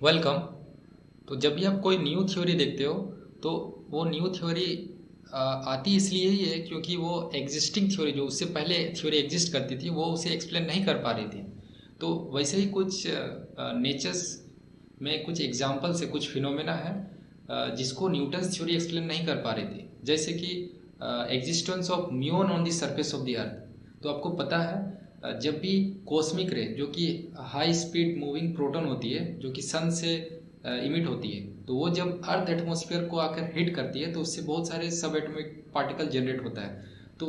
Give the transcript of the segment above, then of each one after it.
Welcome. तो जब भी आप कोई न्यू थ्योरी देखते हो तो वो न्यू थ्योरी आती इसलिए ही है क्योंकि वो एग्जिस्टिंग थ्योरी जो उससे पहले थ्योरी एग्जिस्ट करती थी वो उसे एक्सप्लेन नहीं कर पा रही थी। तो वैसे ही कुछ नेचर्स में कुछ एग्जाम्पल से कुछ फिनोमेना है जिसको न्यूटन्स थ्योरी एक्सप्लेन नहीं कर पा रही थी, जैसे कि existence of muon on the surface of the earth. तो आपको पता है जब भी कॉस्मिक रे जो कि हाई स्पीड मूविंग प्रोटॉन होती है जो कि सन से इमिट होती है, तो वो जब अर्थ एटमॉस्फेयर को आकर हिट करती है तो उससे बहुत सारे सब एटॉमिक पार्टिकल जनरेट होता है। तो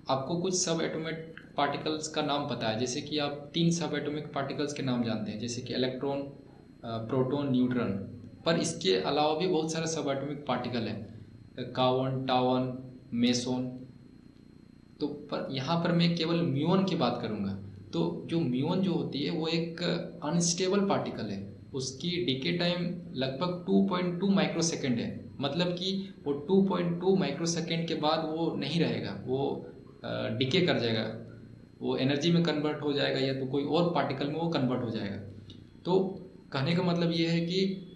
आपको कुछ सब एटॉमिक पार्टिकल्स का नाम पता है, जैसे कि आप 3 सब एटॉमिक पार्टिकल्स के नाम जानते हैं, जैसे कि इलेक्ट्रॉन, प्रोटॉन, न्यूट्रॉन। पर इसके अलावा भी बहुत सारे सब एटॉमिक पार्टिकल हैं, कावन, टावन, मेसोन। तो पर यहाँ पर मैं केवल म्यून की बात करूँगा। तो जो म्यून जो होती है वो एक अनस्टेबल पार्टिकल है। उसकी डीके टाइम लगभग 2.2 माइक्रोसेकंड है। मतलब कि वो 2.2 माइक्रोसेकंड के बाद वो नहीं रहेगा, वो डीके कर जाएगा, वो एनर्जी में कन्वर्ट हो जाएगा या तो कोई और पार्टिकल में वो कन्वर्ट हो जाएगा। तो कहने का मतलब ये है कि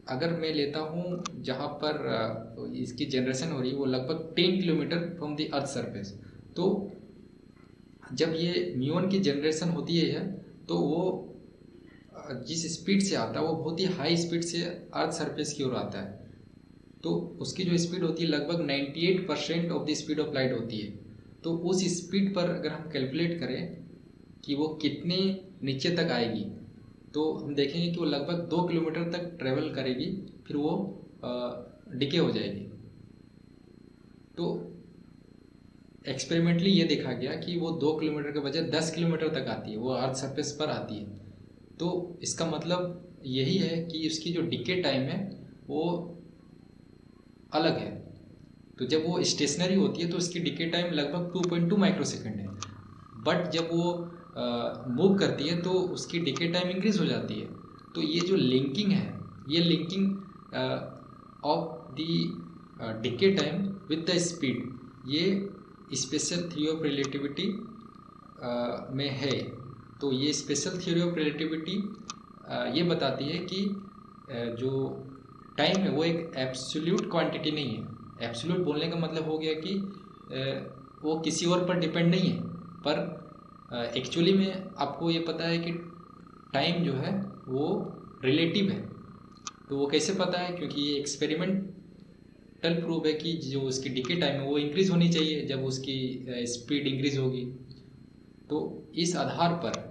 अगर मैं लेता हूँ जहाँ पर इसकी जनरेशन हो रही है वो लगभग 10 kilometre from the earth surface. तो जब ये म्यून की जनरेशन होती है तो वो जिस स्पीड से आता है वो बहुत ही हाई स्पीड से अर्थ सरफेस की ओर आता है। तो उसकी जो स्पीड होती है लगभग 98% of the speed of light होती है। तो उस स्पीड पर अगर हम कैलकुलेट करें कि वो कितने नीचे तक आएगी, तो हम देखेंगे कि वो लगभग 2 किलोमीटर तक ट्रेवल करेगी, फिर वो डिके हो जाएगी। तो एक्सपेरिमेंटली ये देखा गया कि वो 2 किलोमीटर के बजाय 10 किलोमीटर तक आती है, वो अर्थ सरफेस पर आती है। तो इसका मतलब यही है कि उसकी जो डिके टाइम है वो अलग है। तो जब वो स्टेशनरी होती है तो उसकी डिके टाइम लगभग 2.2 माइक्रोसेकंड है। बट जब वो मूव करती है तो उसकी डिके टाइम इंक्रीज हो जाती है। तो ये जो लिंकिंग है, ये linking of the decay time with the speed, ये स्पेशल थ्योरी ऑफ रिलेटिविटी में है। तो ये स्पेशल थ्योरी ऑफ रिलेटिविटी ये बताती है कि जो टाइम है वो एक एब्सोल्यूट क्वांटिटी नहीं है। एब्सोल्यूट बोलने का मतलब हो गया कि वो किसी और पर डिपेंड नहीं है। पर एक्चुअली में आपको ये पता है कि टाइम जो है वो रिलेटिव है। तो वो कैसे पता है? क्योंकि ये एक्सपेरिमेंटल प्रूफ है कि जो उसकी डिके टाइम है वो इंक्रीज होनी चाहिए जब उसकी स्पीड इंक्रीज होगी। तो इस आधार पर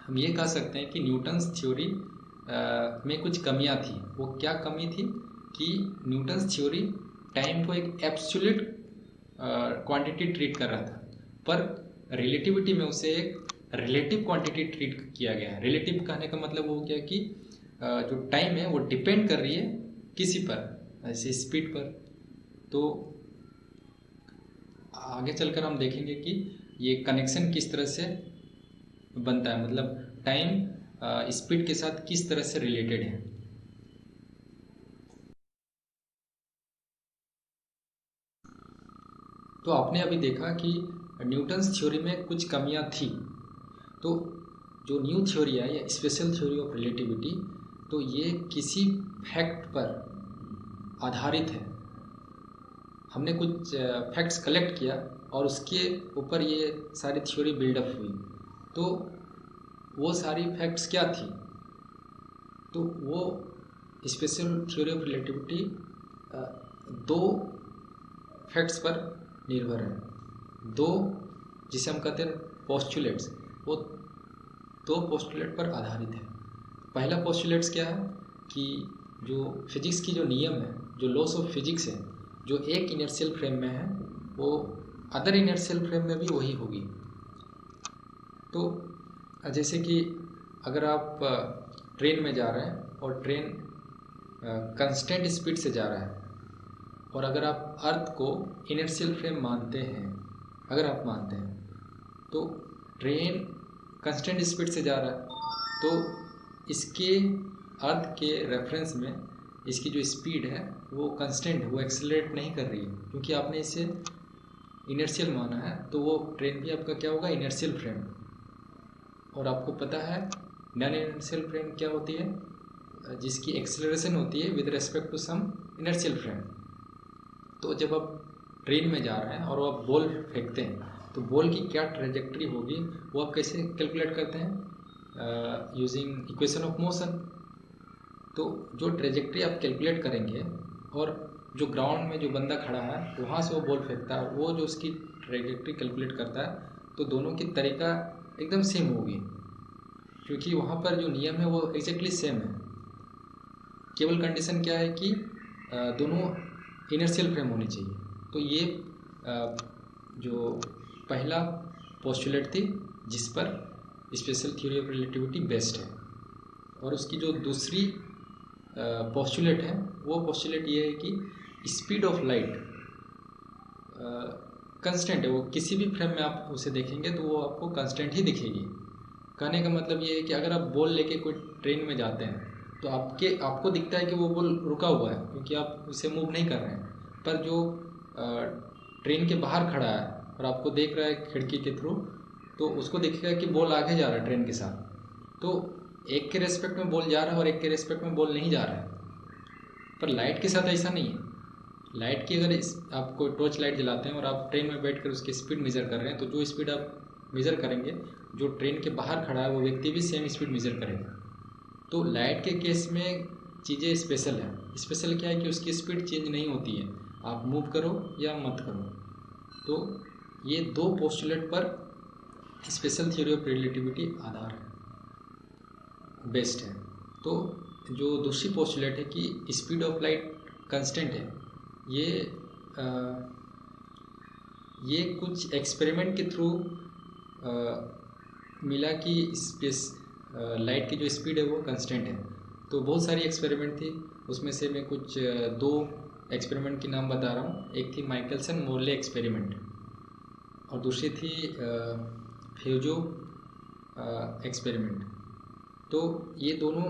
हम ये कह सकते हैं कि न्यूटन्स थ्योरी में कुछ कमियां थी। वो क्या कमी थी कि न्यूटन्स थ्योरी टाइम को एक एब्सोल्यूट क्वांटिटी ट्रीट कर रहा था, पर रिलेटिविटी में उसे एक रिलेटिव क्वांटिटी ट्रीट किया गया। रिलेटिव कहने का मतलब हो गया कि जो टाइम है वो डिपेंड कर रही है किसी पर, ऐसे स्पीड पर। तो आगे चलकर हम देखेंगे कि ये कनेक्शन किस तरह से बनता है, मतलब टाइम स्पीड के साथ किस तरह से रिलेटेड है। तो आपने अभी देखा कि न्यूटन्स थ्योरी में कुछ कमियां थी। तो जो न्यू थ्योरी है या स्पेशल थ्योरी ऑफ रिलेटिविटी, तो ये किसी फैक्ट पर आधारित है। हमने कुछ फैक्ट्स कलेक्ट किया और उसके ऊपर ये सारी थ्योरी बिल्डअप हुई। तो वो सारी फैक्ट्स क्या थी? तो वो स्पेशल थ्योरी ऑफ रिलेटिविटी दो फैक्ट्स पर निर्भर है। दो, जिसे हम कहते हैं पोस्टुलेट्स, वो दो पोस्टुलेट पर आधारित है। पहला पोस्टुलेट्स क्या है कि जो फिजिक्स की जो नियम है, जो लॉस ऑफ फिजिक्स है, जो एक इनर्शियल फ्रेम में है वो अदर इनर्शियल फ्रेम में भी वही होगी। तो जैसे कि अगर आप ट्रेन में जा रहे हैं और ट्रेन कंस्टेंट स्पीड से जा रहा है, और अगर आप अर्थ को इनर्शियल फ्रेम मानते हैं, अगर आप मानते हैं तो ट्रेन कंस्टेंट स्पीड से जा रहा है, तो इसके अर्थ के रेफरेंस में इसकी जो स्पीड है वो कंस्टेंट है, वो एक्सेलरेट नहीं कर रही है, क्योंकि आपने इसे इनर्शियल माना है। तो वो ट्रेन भी आपका क्या होगा? Inertial frame. और आपको पता है नॉन इनर्शियल फ्रेम क्या होती है? जिसकी एक्सेलरेशन होती है with respect to some inertial frame. तो जब आप ट्रेन में जा रहे हैं और आप बॉल फेंकते हैं तो बॉल की क्या ट्रेजेक्ट्री होगी वो आप कैसे कैलकुलेट करते हैं? Using equation of motion. तो जो ट्रेजेक्ट्री आप कैलकुलेट करेंगे और जो ग्राउंड में जो बंदा खड़ा है वहाँ से वो बॉल फेंकता है, वो जो उसकी ट्रेजेक्ट्री कैलकुलेट करता है, तो दोनों की तरीका एकदम सेम होगी, क्योंकि वहाँ पर जो नियम है वो एग्जैक्टली सेम है। केवल कंडीशन क्या है कि दोनों इनर्शियल फ्रेम होनी चाहिए। तो ये जो पहला पोस्टुलेट थी जिस पर special theory of relativity based है। और उसकी जो दूसरी पोस्टुलेट है वो पोस्टुलेट ये है कि स्पीड ऑफ लाइट कांस्टेंट है। वो किसी भी फ्रेम में आप उसे देखेंगे तो वो आपको कांस्टेंट ही दिखेगी। कहने का मतलब ये है कि अगर आप बॉल लेके कोई ट्रेन में जाते हैं तो आपको दिखता है कि वो बॉल रुका हुआ है क्योंकि आप उसे मूव नहीं कर रहे हैं, पर जो ट्रेन के बाहर खड़ा है और आपको देख रहा है खिड़की के थ्रू, तो उसको दिखेगा कि बॉल आगे जा रहा है ट्रेन के साथ। तो एक के रेस्पेक्ट में बॉल जा रहा है और एक के रेस्पेक्ट में बॉल नहीं जा रहा है। पर लाइट के साथ ऐसा नहीं है। लाइट की अगर आप कोई टॉर्च लाइट जलाते हैं और आप ट्रेन में बैठकर उसकी स्पीड मेज़र कर रहे हैं, तो जो स्पीड आप मेज़र करेंगे, जो ट्रेन के बाहर खड़ा है वो व्यक्ति भी सेम स्पीड मेज़र करेगा। तो लाइट के केस में चीज़ें स्पेशल है। स्पेशल क्या है कि उसकी स्पीड चेंज नहीं होती है, आप मूव करो या मत करो। तो ये दो पोस्टुलेट पर स्पेशल थ्योरी ऑफ रिलेटिविटी आधार है, बेस्ट है। तो जो दूसरी पोस्टुलेट है कि स्पीड ऑफ लाइट कांस्टेंट है, ये कुछ एक्सपेरिमेंट के थ्रू मिला कि स्पेस लाइट की जो स्पीड है वो कांस्टेंट है। तो बहुत सारी एक्सपेरिमेंट थी, उसमें से मैं कुछ दो एक्सपेरिमेंट की नाम बता रहा हूँ। एक थी माइकलसन मोर्ले एक्सपेरिमेंट और दूसरी थी फ्यूजो एक्सपेरिमेंट। तो ये दोनों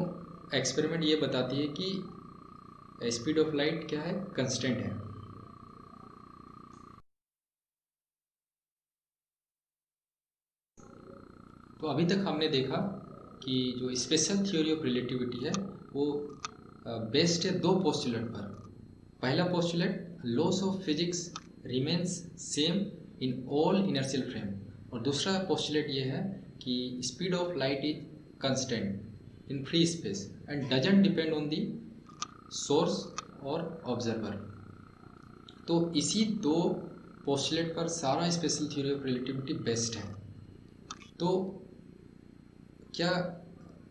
एक्सपेरिमेंट ये बताती है कि स्पीड ऑफ लाइट क्या है, कांस्टेंट है। तो अभी तक हमने देखा कि जो स्पेशल थ्योरी ऑफ रिलेटिविटी है वो बेस्ड है दो पोस्टुलेट पर। पहला postulate, loss of physics remains same in all inertial frame, और दूसरा पोस्टुलेट ये है कि speed of light is constant in free space and doesn't depend on the source और ऑब्जर्वर। तो इसी दो पोस्टुलेट पर सारा special theory of relativity based है। तो क्या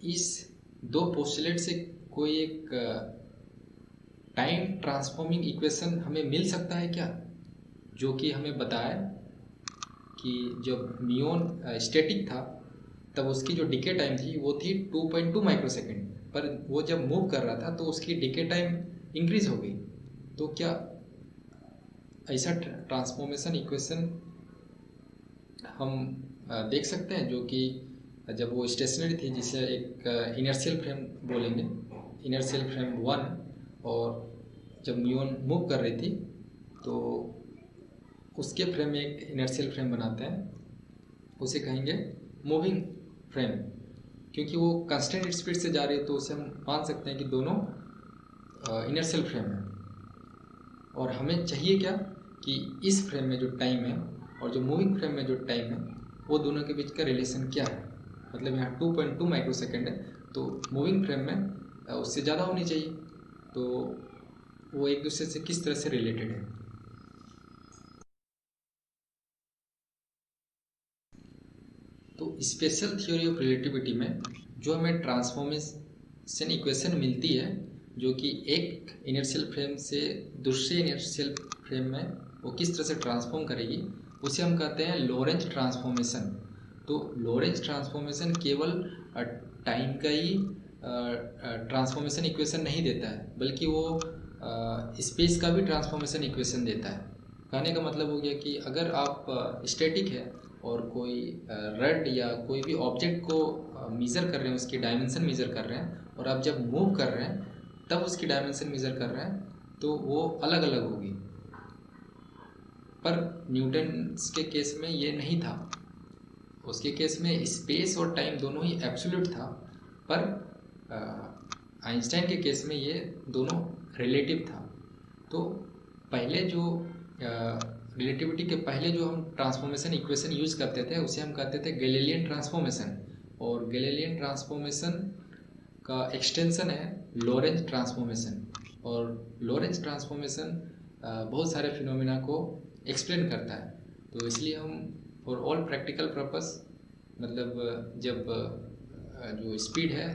इस दो पोस्टुलेट से कोई एक टाइम ट्रांसफॉर्मिंग इक्वेशन हमें मिल सकता है क्या, जो कि हमें बताए कि जब म्यून स्टैटिक था तब उसकी जो डिके टाइम थी वो थी 2.2 माइक्रोसेकंड, पर वो जब मूव कर रहा था तो उसकी डिके टाइम इंक्रीज हो गई। तो क्या ऐसा ट्रांसफॉर्मेशन इक्वेशन हम देख सकते हैं, जो कि जब वो स्टेशनरी थी, जिसे एक इनर्शियल फ्रेम बोलेंगे, इनर्शियल फ्रेम 1, और जब म्यून मूव कर रही थी तो उसके फ्रेम में एक इनर्शियल फ्रेम बनाते हैं, उसे कहेंगे मूविंग फ्रेम। क्योंकि वो कांस्टेंट स्पीड से जा रही है तो उसे हम मान सकते हैं कि दोनों इनर्शियल फ्रेम है। और हमें चाहिए क्या कि इस फ्रेम में जो टाइम है और जो मूविंग फ्रेम में जो टाइम है वो दोनों के बीच का रिलेशन क्या है। मतलब यहाँ 2.2 माइक्रोसेकंड है तो मूविंग फ्रेम में उससे ज़्यादा होनी चाहिए। तो वो एक दूसरे से किस तरह से रिलेटेड है। तो स्पेशल थ्योरी ऑफ रिलेटिविटी में जो हमें ट्रांसफॉर्मेशन इक्वेशन मिलती है, जो कि एक इनर्शियल फ्रेम से दूसरे इनर्शियल फ्रेम में वो किस तरह से ट्रांसफॉर्म करेगी, उसे हम कहते हैं लॉरेंज ट्रांसफॉर्मेशन। तो लॉरेंज ट्रांसफॉर्मेशन केवल टाइम का ही ट्रांसफॉर्मेशन इक्वेशन नहीं देता है, बल्कि वो स्पेस का भी ट्रांसफॉर्मेशन इक्वेशन देता है। कहने का मतलब हो गया कि अगर आप स्टैटिक है और कोई रड या कोई भी ऑब्जेक्ट को मेज़र कर रहे हैं, उसकी डायमेंशन मेज़र कर रहे हैं, और आप जब मूव कर रहे हैं तब उसकी डायमेंशन मेज़र कर रहे हैं, तो वो अलग अलग होगी। पर न्यूटन के केस में ये नहीं था। उसके केस में स्पेस और टाइम दोनों ही एब्सोल्यूट था, पर आइंस्टाइन के केस में ये दोनों रिलेटिव था। तो पहले जो रिलेटिविटी के पहले जो हम ट्रांसफॉर्मेशन इक्वेशन यूज़ करते थे उसे हम कहते थे गैलीलियन ट्रांसफॉर्मेशन, और गैलीलियन ट्रांसफॉर्मेशन का एक्सटेंशन है लॉरेंज ट्रांसफॉर्मेशन। और लॉरेंज ट्रांसफॉर्मेशन बहुत सारे फिनोमेना को एक्सप्लेन करता है। तो इसलिए हम फॉर ऑल प्रैक्टिकल पर्पस, मतलब जब जो स्पीड है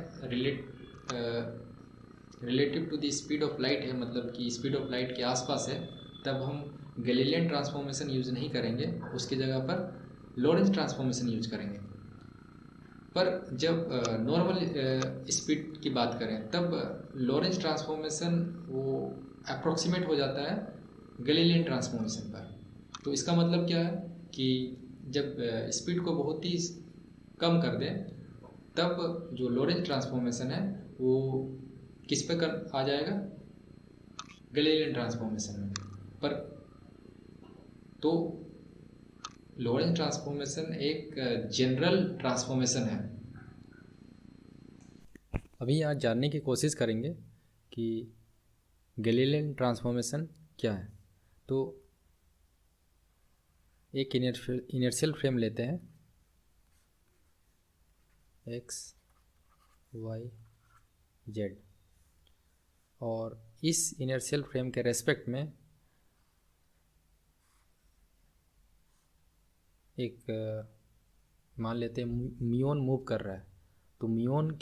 relative to the speed of light है, मतलब कि स्पीड ऑफ लाइट के आसपास है, तब हम गैलीलियन ट्रांसफॉर्मेशन यूज़ नहीं करेंगे, उसकी जगह पर लॉरेंज ट्रांसफॉर्मेशन यूज करेंगे। पर जब नॉर्मल स्पीड की बात करें तब लॉरेंज ट्रांसफॉर्मेशन वो अप्रोक्सीमेट हो जाता है गैलीलियन ट्रांसफॉर्मेशन पर। तो इसका मतलब क्या है कि जब स्पीड को बहुत ही कम कर दें तब जो लॉरेंज ट्रांसफॉर्मेशन है वो किस पे कर आ जाएगा, गैलीलियन ट्रांसफॉर्मेशन में। पर तो लॉरेंज ट्रांसफॉर्मेशन एक जनरल ट्रांसफॉर्मेशन है। अभी यहाँ जानने की कोशिश करेंगे कि गैलीलियन ट्रांसफॉर्मेशन क्या है। तो एक इनर्शियल फ्रेम लेते हैं x y z, और इस इनर्शियल फ्रेम के रेस्पेक्ट में एक मान लेते हैं म्यून मूव कर रहा है। तो म्यून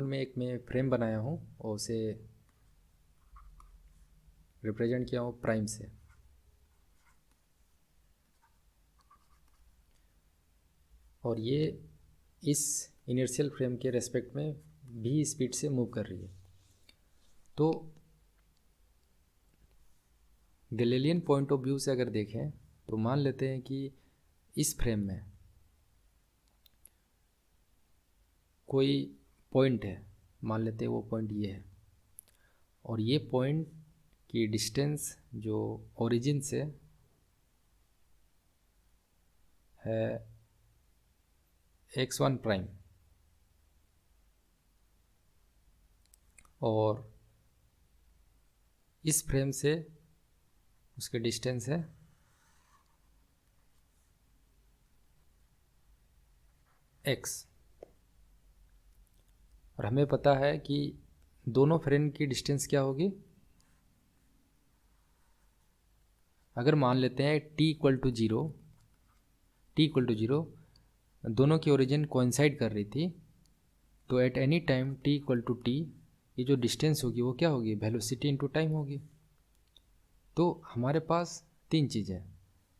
में एक मैं फ्रेम बनाया हूँ और उसे रिप्रेजेंट किया हूँ प्राइम से। और ये इस इनर्शियल फ्रेम के रेस्पेक्ट में भी स्पीड से मूव कर रही है। तो गैलीलियन पॉइंट ऑफ व्यू से अगर देखें तो मान लेते हैं कि इस फ्रेम में कोई पॉइंट है, मान लेते हैं वो पॉइंट ये है, और ये पॉइंट की डिस्टेंस जो ओरिजिन से है x1 प्राइम, और इस फ्रेम से उसके डिस्टेंस है x। और हमें पता है कि दोनों फ्रेम की डिस्टेंस क्या होगी। अगर मान लेते हैं t इक्वल टू ज़ीरो, दोनों की ओरिजिन कोइंसाइड कर रही थी, तो at any time t equal to t ये जो डिस्टेंस होगी वो क्या होगी, वेलोसिटी इनटू टाइम होगी। तो हमारे पास तीन चीज़ें,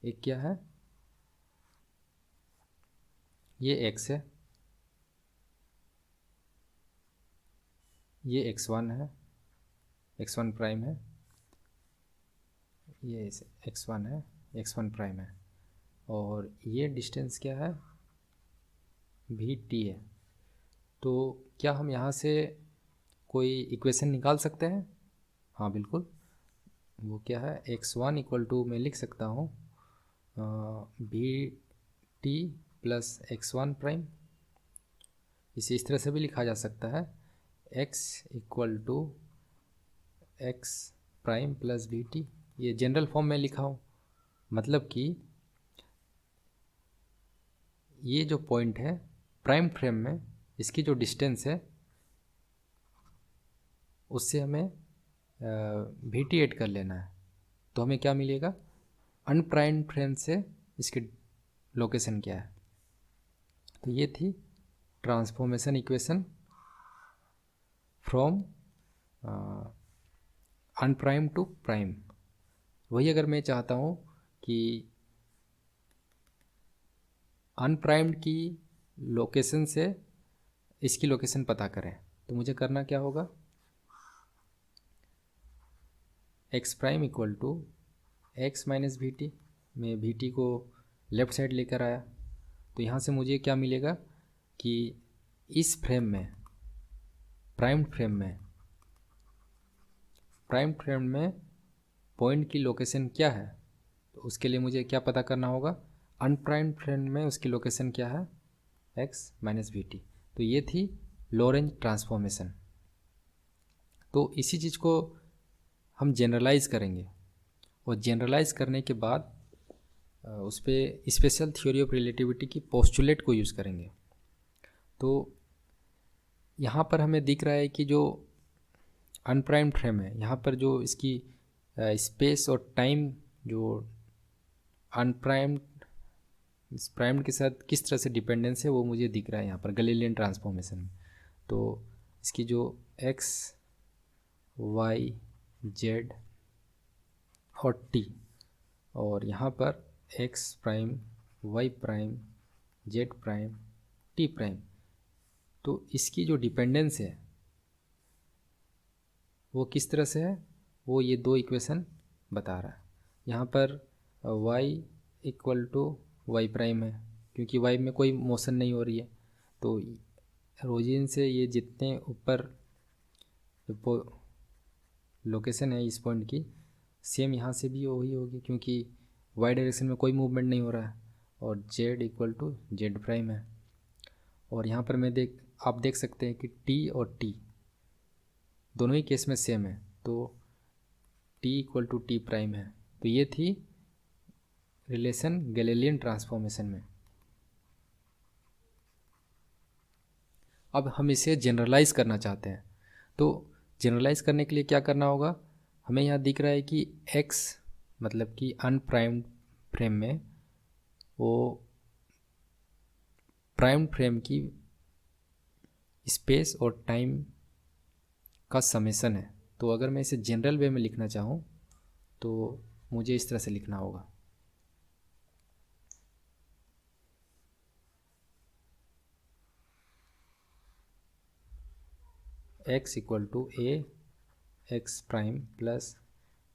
एक क्या है, ये x है, ये x1 है, x1 प्राइम है, ये x1 है, x1 प्राइम है, और ये डिस्टेंस क्या है, vt है। तो क्या हम यहाँ से कोई इक्वेशन निकाल सकते हैं? हाँ बिल्कुल। वो क्या है, x1 इक्वल टू मैं लिख सकता हूँ vt प्लस x1 प्राइम। इसे इस तरह से भी लिखा जा सकता है x equal to x prime plus vt। ये जनरल फॉर्म में लिखा हूँ, मतलब कि ये जो पॉइंट है प्राइम फ्रेम में, इसकी जो डिस्टेंस है उससे हमें vt ऐड कर लेना है। तो हमें क्या मिलेगा, अनप्राइम्ड फ्रेम से इसकी लोकेशन क्या है। तो ये थी transformation equation from unprime to prime. वही अगर मैं चाहता हूँ कि अनप्राइम्ड की लोकेशन से इसकी लोकेशन पता करें, तो मुझे करना क्या होगा, x prime equal to x minus v t. मैं वी टी को लेफ़्ट साइड लेकर आया, तो यहाँ से मुझे क्या मिलेगा कि इस फ्रेम में, प्राइम फ्रेम में पॉइंट की लोकेशन क्या है, तो उसके लिए मुझे क्या पता करना होगा, अनप्राइम्ड फ्रेम में उसकी लोकेशन क्या है, x माइनस वी टी। तो ये थी लॉरेंज ट्रांसफॉर्मेशन। तो इसी चीज़ को हम जनरलाइज करेंगे और जनरलाइज करने के बाद उस पर स्पेशल थ्योरी ऑफ रिलेटिविटी की पोस्टुलेट को यूज़ करेंगे। तो यहाँ पर हमें दिख रहा है कि जो अनप्राइम्ड फ्रेम है, यहाँ पर जो इसकी स्पेस और टाइम जो अनप्राइम्ड इस प्राइम्ड के साथ किस तरह से डिपेंडेंस है वो मुझे दिख रहा है यहाँ पर गैलीलियन ट्रांसफॉर्मेशन में। तो इसकी जो x y z और t और यहाँ पर x prime y prime z prime t prime, तो इसकी जो डिपेंडेंस है वो किस तरह से है, वो ये दो इक्वेशन बता रहा है। यहाँ पर y equal to y prime है, क्योंकि y में कोई मोशन नहीं हो रही है। तो ओरिजिन से ये जितने ऊपर लोकेशन है इस पॉइंट की, सेम यहाँ से भी वही होगी, क्योंकि y डायरेक्शन में कोई मूवमेंट नहीं हो रहा है। और z equal to z prime है। और यहाँ पर आप देख सकते हैं कि t और t दोनों ही केस में सेम है, तो t equal to t prime है। तो ये थी रिलेशन गैलीलियन ट्रांसफॉर्मेशन में। अब हम इसे जनरलाइज करना चाहते हैं, तो जनरलाइज करने के लिए क्या करना होगा, हमें यहाँ दिख रहा है कि x मतलब कि अनप्राइम्ड फ्रेम में वो प्राइम्ड फ्रेम की स्पेस और टाइम का समेशन है। तो अगर मैं इसे जनरल वे में लिखना चाहूँ तो मुझे इस तरह से लिखना होगा, x equal to a x prime plus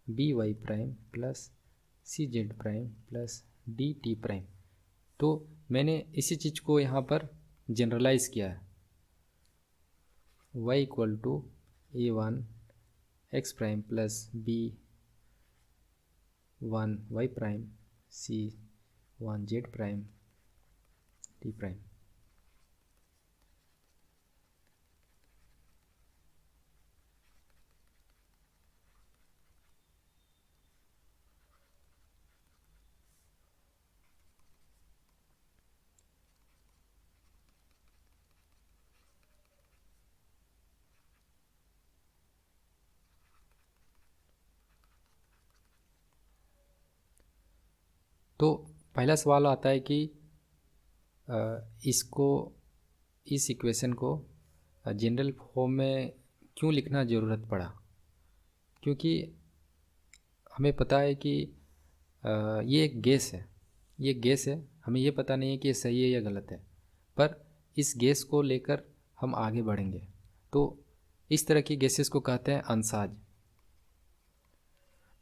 b y prime plus c z prime plus d t prime. तो मैंने इसी चीज़ को यहाँ पर जनरलाइज किया है, y equal to a one x prime plus b one y prime c one z prime t prime. तो पहला सवाल आता है कि इस इक्वेशन को जनरल फॉर्म में क्यों लिखना ज़रूरत पड़ा, क्योंकि हमें पता है कि ये एक गैस है, हमें ये पता नहीं है कि ये सही है या गलत है, पर इस गैस को लेकर हम आगे बढ़ेंगे। तो इस तरह की गैसेस को कहते हैं अंसाज।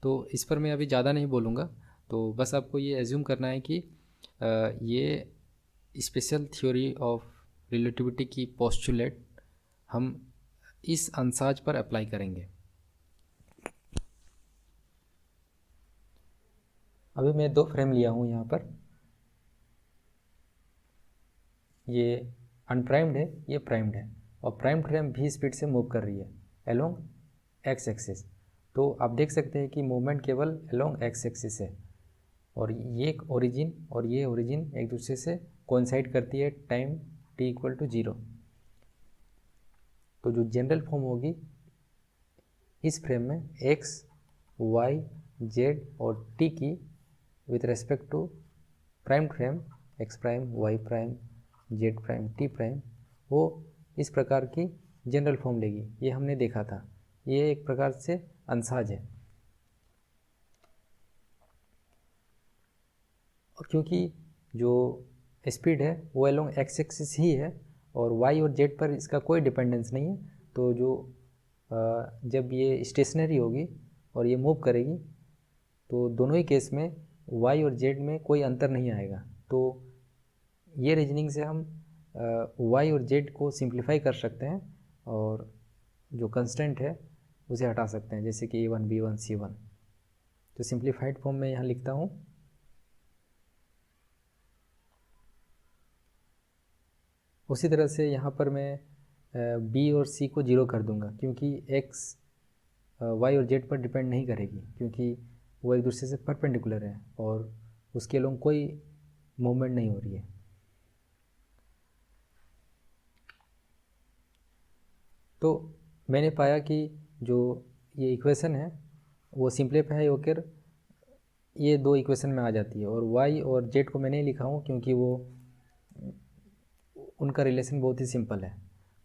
तो इस पर मैं अभी ज़्यादा नहीं बोलूँगा, तो बस आपको ये एज्यूम करना है कि ये स्पेशल थ्योरी ऑफ रिलेटिविटी की पोस्टुलेट हम इस अंसाज पर अप्लाई करेंगे। अभी मैं दो फ्रेम लिया हूँ यहाँ पर, ये अनप्राइम्ड है, ये प्राइम्ड है, और प्राइम्ड फ्रेम भी स्पीड से मूव कर रही है अलोंग एक्स एक्सिस। तो आप देख सकते हैं कि मूवमेंट केवल अलोंग एक्स एक्सिस है, और ये एक ओरिजिन और ये ओरिजिन एक दूसरे से कोइंसाइड करती है टाइम t इक्वल टू 0। तो जो जनरल फॉर्म होगी इस फ्रेम में x, y, z और t की with respect to prime frame x prime, y prime, z prime, t prime, वो इस प्रकार की जनरल फॉर्म लेगी। ये हमने देखा था, ये एक प्रकार से अंसाज है। और क्योंकि जो स्पीड है वो अलोंग एक्स एक्सिस ही है और y और z पर इसका कोई डिपेंडेंस नहीं है, तो जो जब ये स्टेशनरी होगी और ये मूव करेगी तो दोनों ही केस में y और z में कोई अंतर नहीं आएगा। तो ये रीजनिंग से हम y और z को सिंप्लीफाई कर सकते हैं और जो कंस्टेंट है उसे हटा सकते हैं, जैसे कि a1, b1, c1। तो सिंप्लीफाइड फॉर्म में यहाँ लिखता हूँ, उसी तरह से यहाँ पर मैं बी और सी को 0 कर दूँगा, क्योंकि एक्स वाई और जेड पर डिपेंड नहीं करेगी, क्योंकि वो एक दूसरे से परपेंडिकुलर है और उसके अलोंग कोई मूवमेंट नहीं हो रही है। तो मैंने पाया कि जो ये इक्वेशन है वो सिंप्लीफाई होकर ये दो इक्वेशन में आ जाती है, और वाई और जेड को मैंने लिखा हूँ क्योंकि वो उनका रिलेशन बहुत ही सिंपल है।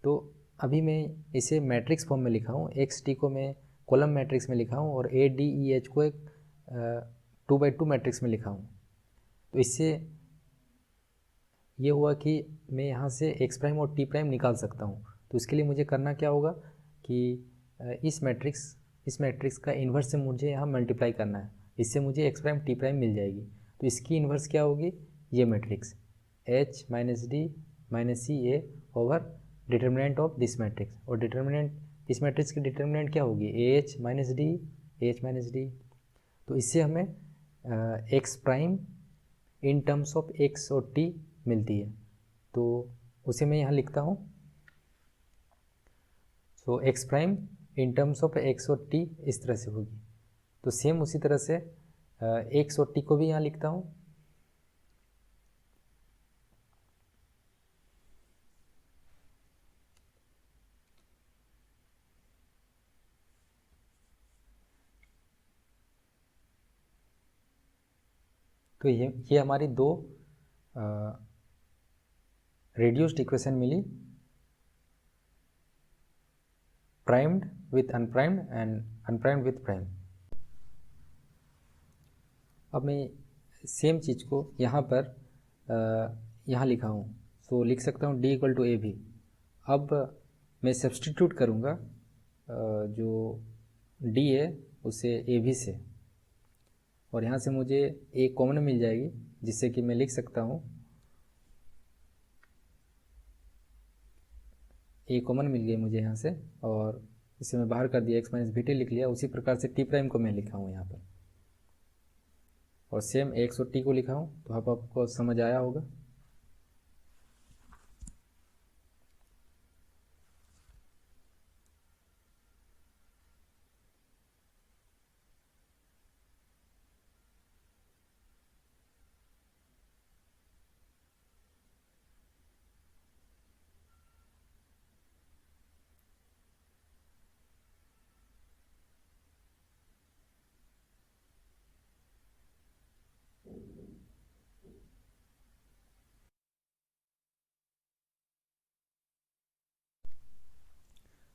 तो अभी मैं इसे मैट्रिक्स फॉर्म में लिखा हूँ, एक्स टी को मैं कॉलम मैट्रिक्स में लिखा हूँ और ए डी ई एच को एक 2x2 मैट्रिक्स में लिखा हूँ। तो इससे ये हुआ कि मैं यहाँ से एक्स प्राइम और टी प्राइम निकाल सकता हूँ। तो इसके लिए मुझे करना क्या होगा कि इस मैट्रिक्स का इन्वर्स से मुझे यहाँ मल्टीप्लाई करना है, इससे मुझे एक्स प्राइम टी प्राइम मिल जाएगी। तो इसकी इन्वर्स क्या होगी, ये matrix h minus d minus c a over determinant of this matrix, और डिटर्मिनेंट इस मैट्रिक्स की डिटर्मिनेंट क्या होगी, a h minus d, a h minus d. तो इससे हमें x prime in terms of x और टी मिलती है। तो उसे मैं यहाँ लिखता हूँ। So x prime in terms of x और टी इस तरह से होगी। तो सेम उसी तरह से एक्स और टी को भी यहाँ लिखता हूँ। तो ये हमारी दो रिड्यूस्ड इक्वेशन मिली, primed with unprimed and unprimed with prime. अब मैं सेम चीज़ को यहाँ पर यहाँ लिखा हूँ, सो लिख सकता हूँ डी इक्वल टू ए भी। अब मैं सब्सटीट्यूट करूँगा जो डी है उसे ए भी से, और यहाँ से मुझे ए कॉमन मिल जाएगी, जिससे कि मैं लिख सकता हूँ ए कॉमन मिल गई मुझे यहाँ से, और इसे मैं बाहर कर दिया, एक्स माइनस बी टी लिख लिया। उसी प्रकार से टी प्राइम को मैं लिखा हूँ यहाँ पर, और सेम एक्स और टी को लिखा हूँ। तो अब आपको समझ आया होगा।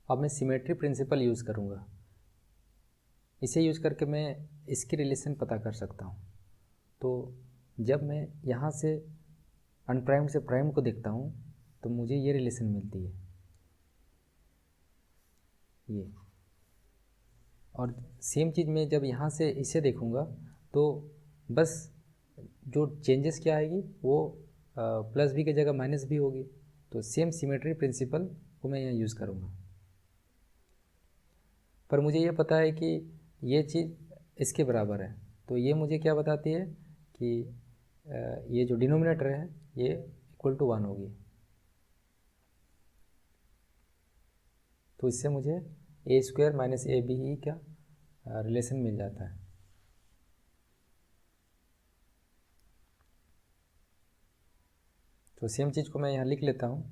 अब मैं सिमेट्री प्रिंसिपल यूज़ करूँगा। इसे यूज़ करके मैं इसकी रिलेशन पता कर सकता हूँ। तो जब मैं यहाँ से अनप्राइम्ड से प्राइम को देखता हूँ तो मुझे ये रिलेशन मिलती है, ये। और सेम चीज़ मैं जब यहाँ से इसे देखूँगा तो बस जो चेंजेस क्या आएगी वो प्लस भी की जगह माइनस भी होगी। तो सेम सिमेट्री प्रिंसिपल को मैं यहाँ यूज़ करूँगा। पर मुझे ये पता है कि ये चीज़ इसके बराबर है, तो ये मुझे क्या बताती है कि ये जो डिनोमिनेटर है ये इक्वल टू 1 होगी। तो इससे मुझे ए स्क्वायर माइनस ए बी का रिलेशन मिल जाता है। तो सेम चीज़ को मैं यहाँ लिख लेता हूँ।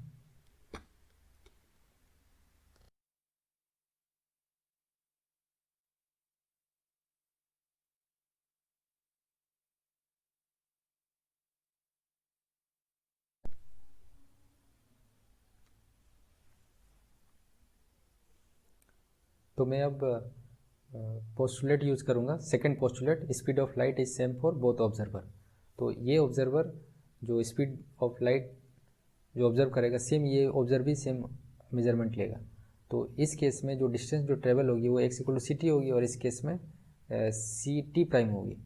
तो मैं अब पोस्टुलेट यूज़ करूँगा, second postulate, speed of light is same for both observer. तो ये ऑब्जर्वर जो स्पीड ऑफ लाइट जो ऑब्जर्व करेगा, सेम ये ऑब्जर्व भी सेम मेजरमेंट लेगा। तो इस केस में जो डिस्टेंस जो ट्रेवल होगी वो x equal to c t होगी, और इस केस में सी टी प्राइम होगी।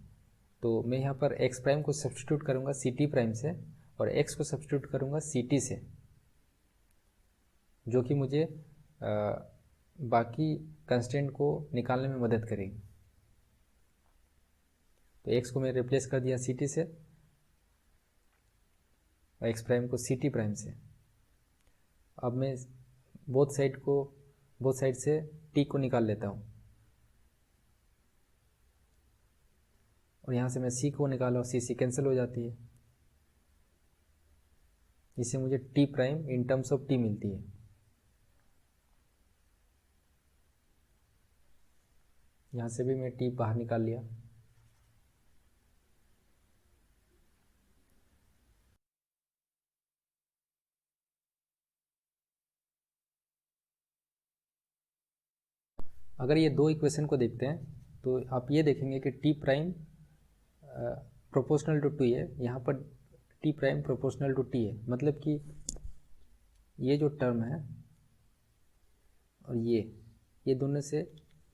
तो मैं यहाँ पर एक्स प्राइम को सब्सटीट्यूट करूँगा सी टी प्राइम से, और एक्स को सब्सटीट्यूट करूँगा सी टी से, जो कि मुझे बाकी कंस्टेंट को निकालने में मदद करेगी। तो एक्स को मैं रिप्लेस कर दिया सी टी से, और एक्स प्राइम को सी टी प्राइम से। अब मैं बोथ साइड से टी को निकाल लेता हूँ, और यहाँ से मैं सी को निकाला और सी कैंसिल हो जाती है। इससे मुझे T prime in terms of T मिलती है। यहाँ से भी मैं टी बाहर निकाल लिया। अगर ये दो इक्वेशन को देखते हैं तो आप ये देखेंगे कि t prime proportional to t है, यहाँ पर t prime proportional to t है, मतलब कि ये जो टर्म है और ये दोनों से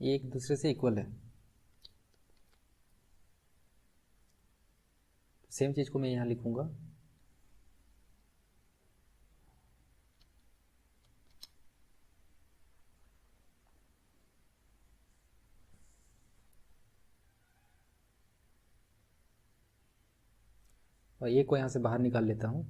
ये एक दूसरे से इक्वल है। सेम चीज़ को मैं यहाँ लिखूँगा, और ये को यहाँ से बाहर निकाल लेता हूँ।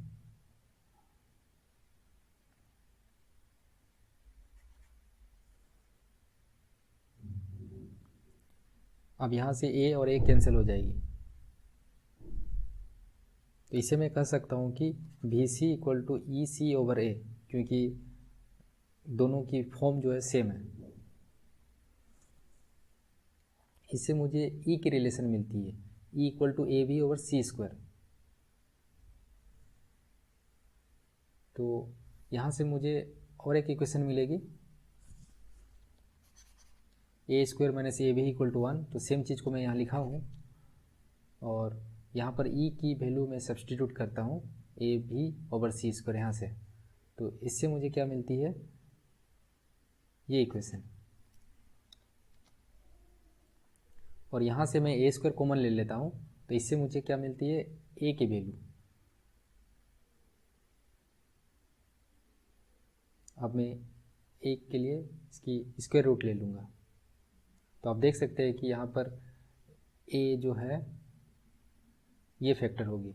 अब यहाँ से ए और ए कैंसिल हो जाएगी, तो इसे मैं कह सकता हूँ कि b c equal to e c over a, क्योंकि दोनों की फॉर्म जो है सेम है। इससे मुझे ई की रिलेशन मिलती है, e equal to a b over c square. तो यहाँ से मुझे और एक इक्वेशन मिलेगी, a square minus a b equal to 1। तो सेम चीज़ को मैं यहाँ लिखा हूँ, और यहाँ पर ई की वैल्यू मैं सब्सटीट्यूट करता हूँ a b over c square यहाँ से। तो इससे मुझे क्या मिलती है, ये इक्वेशन, और यहाँ से मैं ए स्क्वायर कॉमन ले लेता हूँ, तो इससे मुझे क्या मिलती है, ए की वैल्यू। अब मैं एक के लिए इसकी स्क्वायर रूट ले लूँगा, तो आप देख सकते हैं कि यहाँ पर ए जो है ये फैक्टर होगी।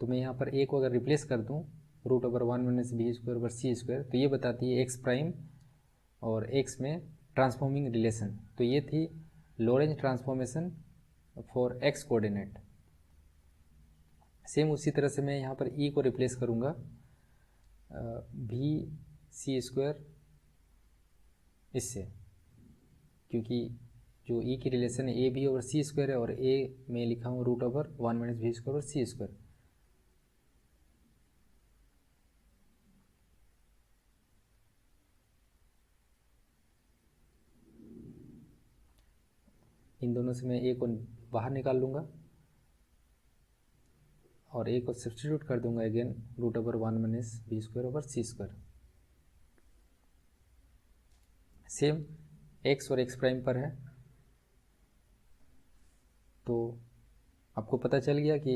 तो मैं यहाँ पर ए को अगर रिप्लेस कर दूँ root over 1 minus b square over c square, तो ये बताती है एक्स प्राइम और एक्स में ट्रांसफॉर्मिंग रिलेशन। तो ये थी Lorentz transformation for x coordinate. Same उसी तरह से मैं यहाँ पर ई को रिप्लेस करूँगा भी सी स्क्वायर इससे, क्योंकि जो ई की रिलेशन है a b over c square है, और ए में लिखा हूँ root over 1 minus b square over c square. इन दोनों से मैं ए को बाहर निकाल लूँगा और ए को सब्सटीट्यूट कर दूंगा again root over 1 minus b square over c square. Same x और एक्स प्राइम पर है, तो आपको पता चल गया कि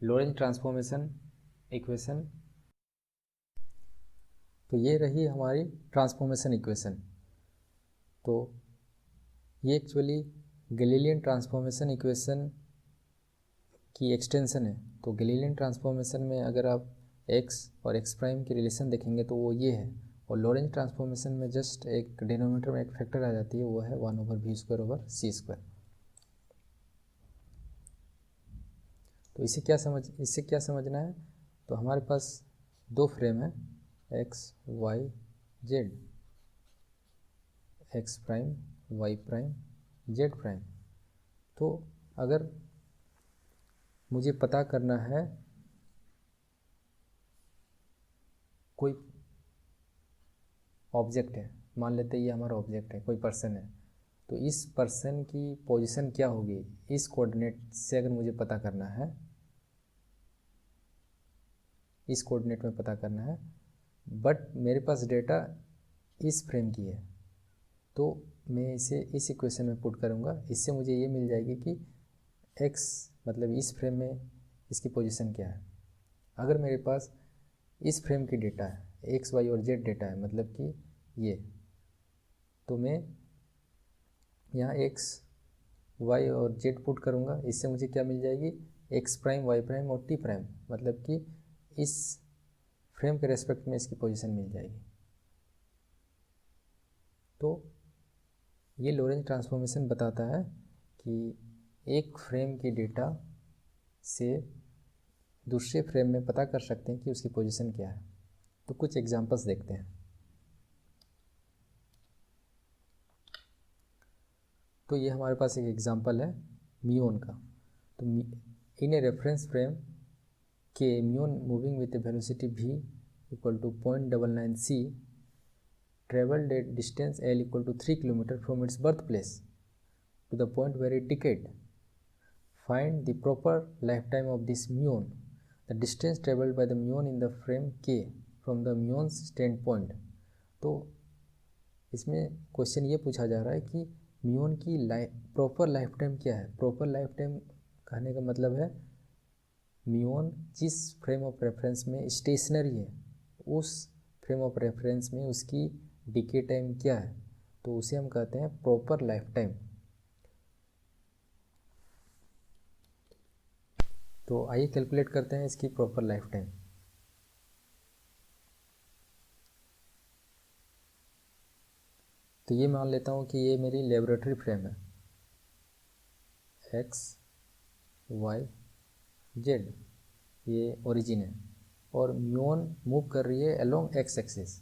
लॉरेंज ट्रांसफॉर्मेशन इक्वेशन, तो ये रही हमारी ट्रांसफॉर्मेशन इक्वेशन। तो ये एक्चुअली गैलीलियन ट्रांसफॉर्मेशन इक्वेशन की एक्सटेंशन है। तो गैलीलियन ट्रांसफॉर्मेशन में अगर आप एक्स और एक्स प्राइम की रिलेशन देखेंगे तो वो ये है, और लॉरेंज ट्रांसफॉर्मेशन में जस्ट एक डिनोमिनेटर में एक फैक्टर आ जाती है, वो है 1 over B square over c square. तो इससे क्या समझना है, तो हमारे पास दो फ्रेम है x y z, x prime y prime z prime. तो अगर मुझे पता करना है कोई ऑब्जेक्ट है, मान लेते हैं ये हमारा ऑब्जेक्ट है, कोई पर्सन है, तो इस पर्सन की पोजीशन क्या होगी इस कोऑर्डिनेट से अगर मुझे पता करना है, इस कोऑर्डिनेट में पता करना है, बट मेरे पास डेटा इस फ्रेम की है, तो मैं इसे इस इक्वेशन में पुट करूँगा। इससे मुझे ये मिल जाएगी कि x मतलब इस फ्रेम में इसकी पोजीशन क्या है। अगर मेरे पास इस फ्रेम की डेटा है x y और z डेटा है, मतलब कि ये, तो मैं यहाँ x y और z पुट करूँगा। इससे मुझे क्या मिल जाएगी, x प्राइम y प्राइम और t प्राइम, मतलब कि इस फ्रेम के रेस्पेक्ट में इसकी पोजीशन मिल जाएगी। तो ये लोरेंज ट्रांसफॉर्मेशन बताता है कि एक फ्रेम की डेटा से दूसरे फ्रेम में पता कर सकते हैं कि उसकी पोजीशन क्या है। तो कुछ एग्जांपल्स देखते हैं। तो ये हमारे पास एक एग्जांपल है म्यून का। तो इन ए रेफरेंस फ्रेम के muon moving with a velocity v equal to 0.99 c traveled a distance L equal to 3 km from its birthplace to the point where it decayed. Find the proper lifetime of this muon. The distance traveled by the muon in the frame K from the muon's standpoint. तो इसमें question ये पूछा जा रहा है कि म्यून की proper life time क्या है। प्रॉपर लाइफ टाइम कहने का मतलब है म्यून जिस फ्रेम ऑफ रेफरेंस में स्टेशनरी है उस फ्रेम ऑफ रेफरेंस में उसकी डिके टाइम क्या है, तो उसे हम कहते हैं प्रॉपर लाइफ टाइम। तो आइए कैलकुलेट करते हैं इसकी प्रॉपर लाइफ टाइम। तो ये मान लेता हूँ कि ये मेरी लेबोरेटरी फ्रेम है, एक्स वाई जेड, ये ओरिजिन है और म्यून मूव कर रही है along x axis.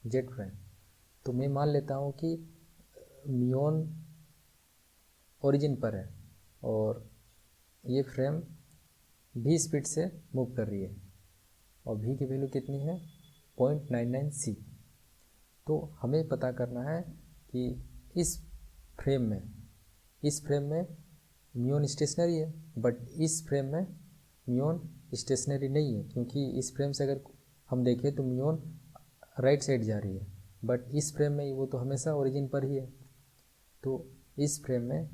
Z frame. तो मैं मान लेता हूँ कि म्यून ओरिजिन पर है और ये फ्रेम v स्पीड से मूव कर रही है और v की वैल्यू कितनी है 0.99 c। तो हमें पता करना है कि इस फ्रेम में म्यून स्टेशनरी है, बट इस फ्रेम में म्यून स्टेशनरी नहीं है, क्योंकि इस फ्रेम से अगर हम देखें तो म्यून राइट साइड जा रही है, बट इस फ्रेम में वो तो हमेशा ओरिजिन पर ही है। तो इस फ्रेम में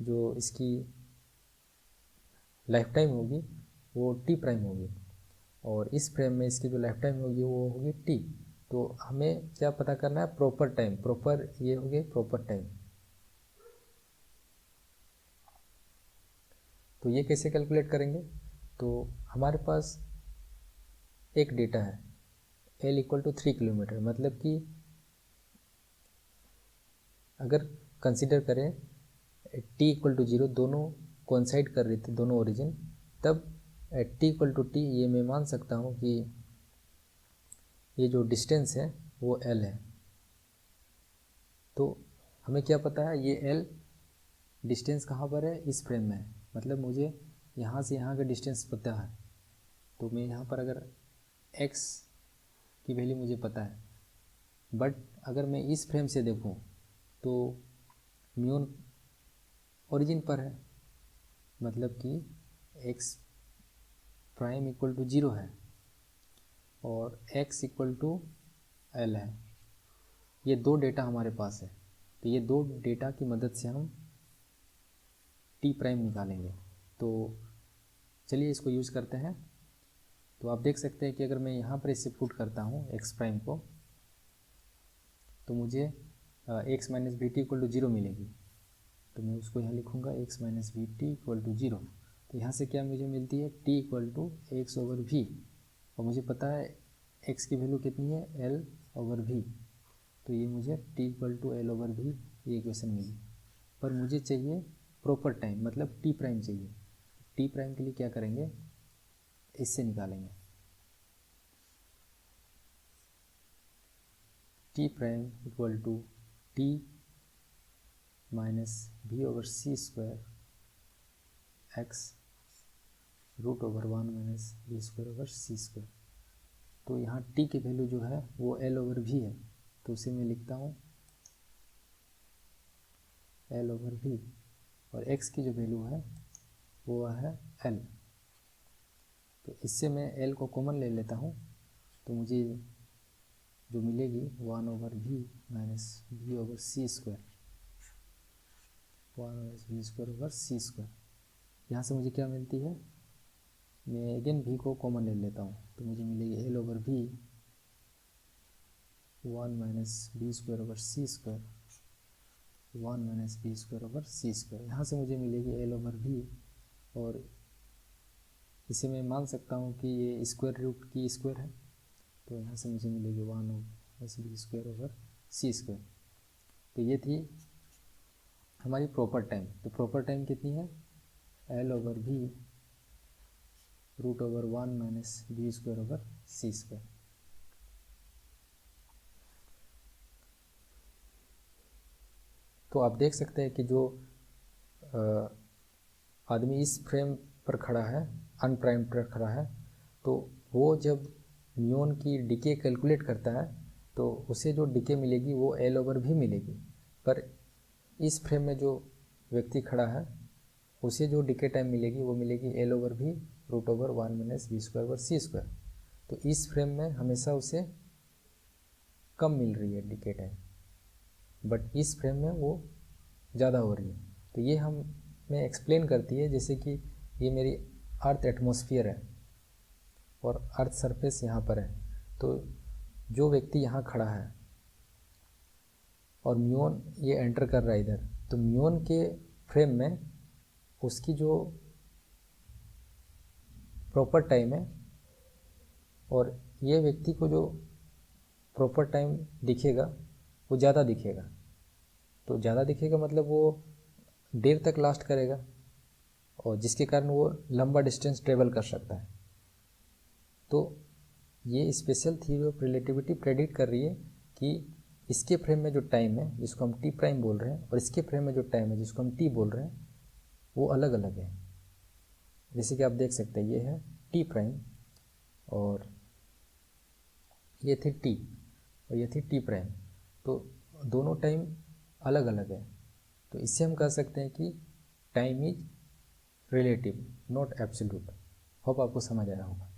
जो इसकी लाइफ टाइम होगी वो टी प्राइम होगी और इस फ्रेम में इसकी जो लाइफ टाइम होगी वो होगी टी। तो हमें क्या पता करना है, प्रॉपर टाइम। प्रॉपर ये हो गई प्रॉपर टाइम। तो ये कैसे कैलकुलेट करेंगे, तो हमारे पास एक डेटा है L इक्वल टू 3 किलोमीटर, मतलब कि अगर कंसिडर करें t इक्वल टू 0 दोनों कोइंसाइड कर रही थी, दोनों ओरिजिन, तब t इक्वल टू टी ये मैं मान सकता हूँ कि ये जो डिस्टेंस है वो L है। तो हमें क्या पता है, ये L डिस्टेंस कहाँ पर है, इस फ्रेम में है, मतलब मुझे यहाँ से यहाँ का डिस्टेंस पता है। तो मैं यहाँ पर अगर x की वैल्यू मुझे पता है, बट अगर मैं इस फ्रेम से देखूँ तो म्यून ओरिजिन पर है, मतलब कि x प्राइम इक्वल टू 0 है और x इक्वल टू L है। ये दो डेटा हमारे पास है, तो ये दो डेटा की मदद से हम t प्राइम निकालेंगे। तो चलिए इसको यूज़ करते हैं। तो आप देख सकते हैं कि अगर मैं यहाँ पर इसे पुट करता हूँ x प्राइम को, तो मुझे x minus v t equal to 0 मिलेगी। तो मैं उसको यहाँ लिखूँगा x minus v t equal to 0। तो यहाँ से क्या मुझे मिलती है, t equal to x over v, और मुझे पता है x की वैल्यू कितनी है, l ओवर v। तो ये मुझे t equal to L over v ये इक्वेशन मिली। पर मुझे चाहिए प्रॉपर टाइम, मतलब t प्राइम चाहिए। t प्राइम के लिए क्या करेंगे, इससे निकालेंगे। t prime equal to t minus v over c square x root over 1 minus v square over c square. तो यहाँ t की वैल्यू जो है वो l ओवर v है, तो उसे मैं लिखता हूँ l ओवर v, और x की जो वैल्यू है वो है l। तो इससे मैं l को कॉमन ले लेता हूँ, तो मुझे जो मिलेगी 1 over v minus v over c square, 1 minus v square over c square. यहाँ से मुझे क्या मिलती है, मैं अगेन v को कॉमन ले लेता हूँ, तो मुझे मिलेगी l over v 1 minus v square over c square 1 minus b square over c square. यहाँ से मुझे मिलेगी एल ओवर भी, और इसे मैं मान सकता हूँ कि ये स्क्वायर रूट की स्क्वायर है, तो यहाँ से मुझे मिलेगी 1 minus b square over c square. तो ये थी हमारी प्रॉपर टाइम। तो प्रॉपर टाइम कितनी है, L over v root over 1 minus b square over c square. तो आप देख सकते हैं कि जो आदमी इस फ्रेम पर खड़ा है, अनप्राइम्ड पर खड़ा है, तो वो जब म्यून की डिके कैलकुलेट करता है तो उसे जो डिके मिलेगी वो एल ओवर भी मिलेगी। पर इस फ्रेम में जो व्यक्ति खड़ा है उसे जो डिके टाइम मिलेगी वो मिलेगी L over v root over 1 minus b square over c square. तो इस फ्रेम में हमेशा उसे कम मिल रही है डिके टाइम, बट इस फ्रेम में वो ज़्यादा हो रही है। तो ये हमें एक्सप्लेन करती है, जैसे कि ये मेरी अर्थ एटमॉस्फेयर है और अर्थ सरफेस यहाँ पर है, तो जो व्यक्ति यहाँ खड़ा है और म्यून ये एंटर कर रहा है इधर, तो म्यून के फ्रेम में उसकी जो प्रॉपर टाइम है और ये व्यक्ति को जो प्रॉपर टाइम दिखेगा वो ज़्यादा दिखेगा। तो ज़्यादा दिखेगा मतलब वो देर तक लास्ट करेगा, और जिसके कारण वो लंबा डिस्टेंस ट्रेवल कर सकता है। तो ये special theory of relativity predict कर रही है कि इसके फ्रेम में जो टाइम है जिसको हम टी प्राइम बोल रहे हैं, और इसके फ्रेम में जो टाइम है जिसको हम टी बोल रहे हैं, वो अलग अलग है। जैसे कि आप देख सकते हैं ये है टी प्राइम और ये थी टी और ये थी टी प्राइम, तो दोनों टाइम अलग अलग है। तो इससे हम कह सकते हैं कि time is relative not absolute. Hope आपको समझ आया होगा।